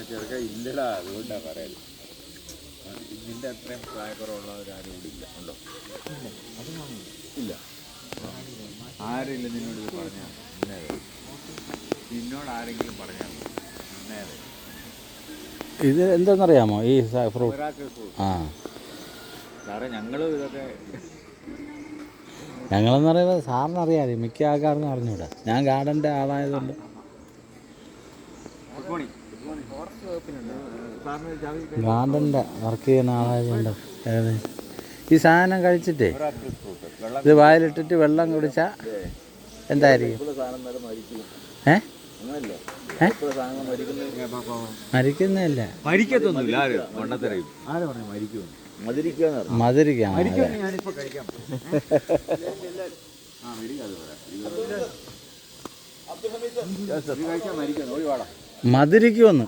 ചെറുക്ക ഇല്ലടാ, അതുകൊണ്ടാ പറയാൻ. നിന്റെ അത്രയും പ്രായക്കുറവുള്ളവരാരും ഇവിടെ ഇല്ല. ഉണ്ടോ? ഇല്ല. ആരില്ല നിന്നോട് ഇത് പറഞ്ഞാൽ ഇന്നേരെ? നിന്നോട് ആരെങ്കിലും പറഞ്ഞാൽ ഇന്നേരെ? ഇത് എന്താണെന്നറിയാമോ ഈ ഫ്രൂട്ട്? ആ, സാറേ ഞങ്ങൾ ഇതൊക്കെ ഞങ്ങളെന്ന് പറയുന്നത് സാറിനറിയാതെ മിക്ക ആൾക്കാർക്കും അറിഞ്ഞൂടാ. ഞാൻ ഗാർഡൻ്റെ ആളായതുകൊണ്ട്. ഗാർഡൻ്റെ വർക്ക് ചെയ്യുന്ന ആളായതുകൊണ്ട് ഈ സാധനം കഴിച്ചിട്ടേ ഇത് വായിലിട്ടിട്ട് വെള്ളം കുടിച്ചാൽ എന്തായിരിക്കും? മരിക്കുന്നതല്ല, മരിക്കത്തൊന്നുമില്ല. ആര് മണ്ണത്തരയും ആര് പറഞ്ഞു മരിക്കുമെന്ന്? മധുരിക്കാം. മധുരിക്കുമെന്ന്